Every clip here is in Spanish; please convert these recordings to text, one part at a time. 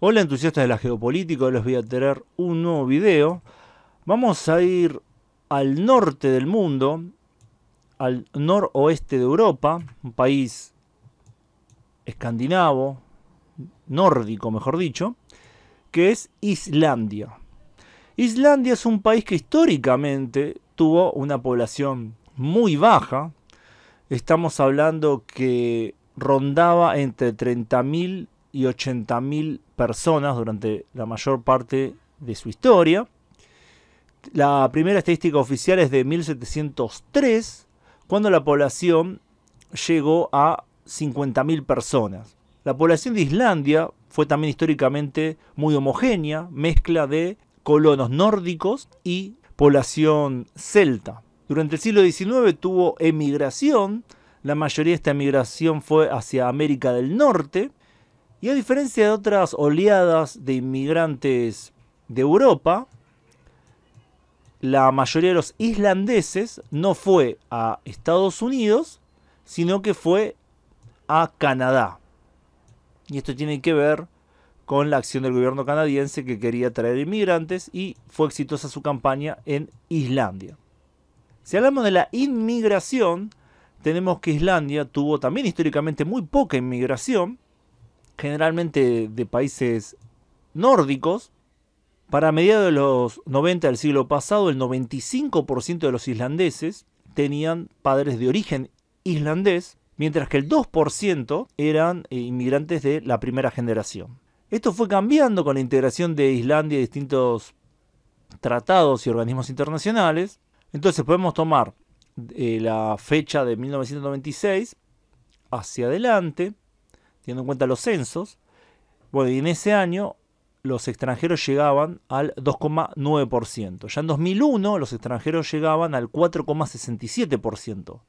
Hola entusiastas de la geopolítica, hoy les voy a traer un nuevo video. Vamos a ir al norte del mundo, al noroeste de Europa, un país escandinavo, nórdico mejor dicho, que es Islandia. Islandia es un país que históricamente tuvo una población muy baja. Estamos hablando que rondaba entre 30.000 y 80.000 personas durante la mayor parte de su historia. La primera estadística oficial es de 1703, cuando la población llegó a 50.000 personas. La población de Islandia fue también históricamente muy homogénea, mezcla de colonos nórdicos y población celta. Durante el siglo XIX tuvo emigración, la mayoría de esta emigración fue hacia América del Norte, y a diferencia de otras oleadas de inmigrantes de Europa, la mayoría de los islandeses no fue a Estados Unidos, sino que fue a Canadá. Y esto tiene que ver con la acción del gobierno canadiense que quería traer inmigrantes y fue exitosa su campaña en Islandia. Si hablamos de la inmigración, tenemos que Islandia tuvo también históricamente muy poca inmigración, generalmente de países nórdicos. Para mediados de los 90 del siglo pasado, el 95% de los islandeses tenían padres de origen islandés, mientras que el 2% eran inmigrantes de la primera generación. Esto fue cambiando con la integración de Islandia a distintos tratados y organismos internacionales. Entonces podemos tomar la fecha de 1996 hacia adelante, teniendo en cuenta los censos. Bueno, y en ese año los extranjeros llegaban al 2,9%. Ya en 2001 los extranjeros llegaban al 4,67%.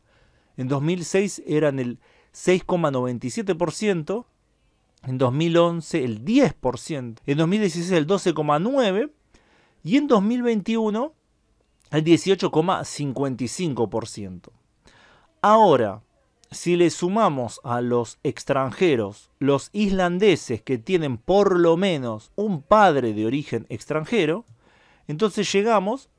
En 2006 eran el 6,97%. En 2011 el 10%. En 2016 el 12,9%. Y en 2021 el 18,55%. Ahora, si le sumamos a los extranjeros, los islandeses que tienen por lo menos un padre de origen extranjero, entonces llegamos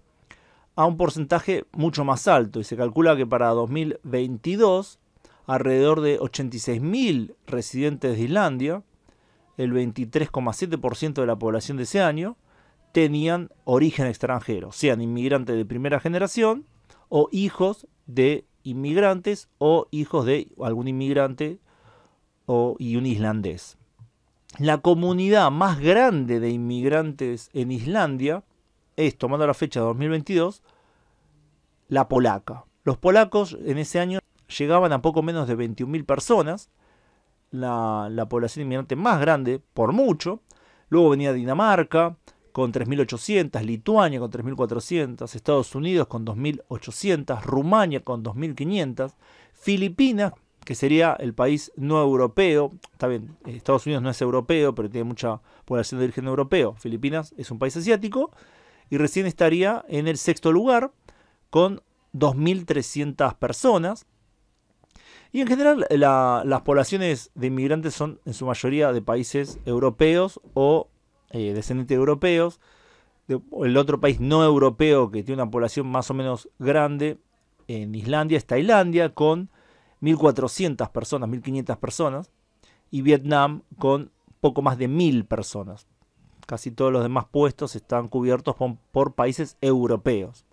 a un porcentaje mucho más alto. Y se calcula que para 2022, alrededor de 86.000 residentes de Islandia, el 23,7% de la población de ese año, tenían origen extranjero, sean inmigrantes de primera generación o hijos de inmigrantes o hijos de algún inmigrante y un islandés. La comunidad más grande de inmigrantes en Islandia es, tomando la fecha de 2022, la polaca. Los polacos en ese año llegaban a poco menos de 21.000 personas, la población inmigrante más grande por mucho. Luego venía Dinamarca con 3.800, Lituania con 3.400, Estados Unidos con 2.800, Rumania con 2.500, Filipinas, que sería el país no europeo. Está bien, Estados Unidos no es europeo, pero tiene mucha población de origen europeo. Filipinas es un país asiático y recién estaría en el sexto lugar con 2.300 personas. Y en general las poblaciones de inmigrantes son en su mayoría de países europeos o descendientes de europeos. El otro país no europeo que tiene una población más o menos grande en Islandia es Tailandia con 1.400 personas, 1.500 personas. Y Vietnam con poco más de 1.000 personas. Casi todos los demás puestos están cubiertos por países europeos.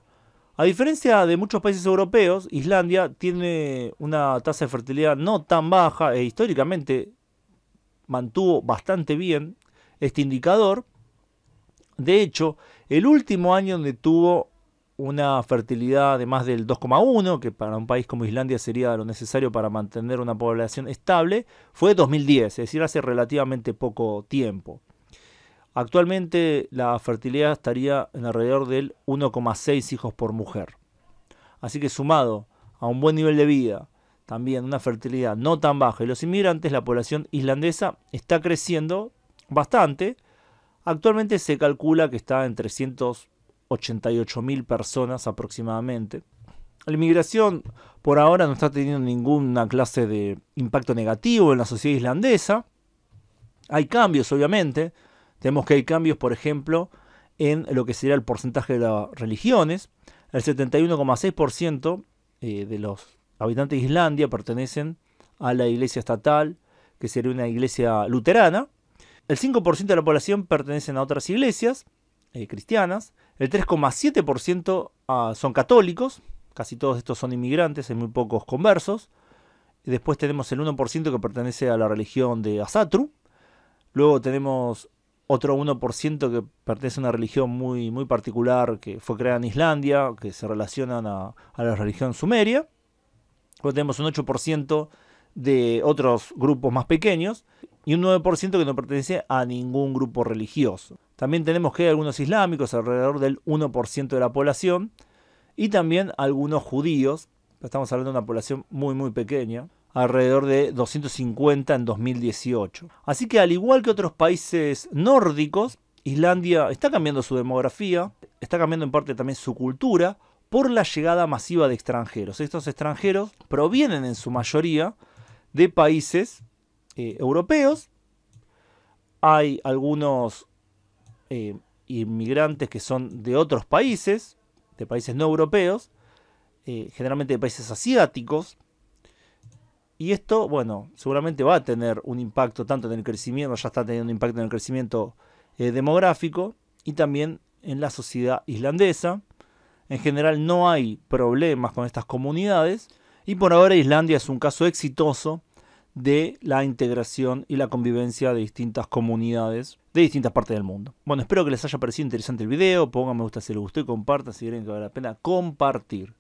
A diferencia de muchos países europeos, Islandia tiene una tasa de fertilidad no tan baja e históricamente mantuvo bastante bien este indicador. De hecho, el último año donde tuvo una fertilidad de más del 2,1, que para un país como Islandia sería lo necesario para mantener una población estable, fue 2010, es decir, hace relativamente poco tiempo. Actualmente la fertilidad estaría en alrededor del 1,6 hijos por mujer. Así que sumado a un buen nivel de vida, también una fertilidad no tan baja y los inmigrantes, la población islandesa está creciendo bastante. Actualmente se calcula que está en 388.000 personas aproximadamente. La inmigración por ahora no está teniendo ninguna clase de impacto negativo en la sociedad islandesa. Hay cambios, obviamente. Tenemos que hay cambios, por ejemplo, en lo que sería el porcentaje de las religiones. El 71,6% de los habitantes de Islandia pertenecen a la iglesia estatal, que sería una iglesia luterana. El 5% de la población pertenecen a otras iglesias cristianas. El 3,7% son católicos. Casi todos estos son inmigrantes, hay muy pocos conversos. Y después tenemos el 1% que pertenece a la religión de Asatru. Luego tenemos otro 1% que pertenece a una religión muy particular que fue creada en Islandia, que se relacionan a la religión sumeria. Luego tenemos un 8% de otros grupos más pequeños y un 9% que no pertenece a ningún grupo religioso. También tenemos que hay algunos islámicos, alrededor del 1% de la población, y también algunos judíos. Estamos hablando de una población muy pequeña, alrededor de 250 en 2018. Así que al igual que otros países nórdicos, Islandia está cambiando su demografía, está cambiando en parte también su cultura por la llegada masiva de extranjeros. Estos extranjeros provienen en su mayoría de países europeos. Hay algunos inmigrantes que son de otros países, de países no europeos, generalmente de países asiáticos. Y esto, bueno, seguramente va a tener un impacto tanto en el crecimiento, ya está teniendo un impacto en el crecimiento demográfico y también en la sociedad islandesa. En general no hay problemas con estas comunidades y por ahora Islandia es un caso exitoso de la integración y la convivencia de distintas comunidades de distintas partes del mundo. Bueno, espero que les haya parecido interesante el video, pongan me gusta si les gustó y compartan si creen que vale la pena compartir.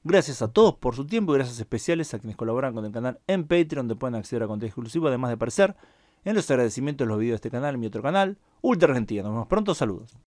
Gracias a todos por su tiempo y gracias especiales a quienes colaboran con el canal en Patreon, donde pueden acceder a contenido exclusivo, además de aparecer en los agradecimientos de los videos de este canal y mi otro canal, Ultra Argentina. Nos vemos pronto, saludos.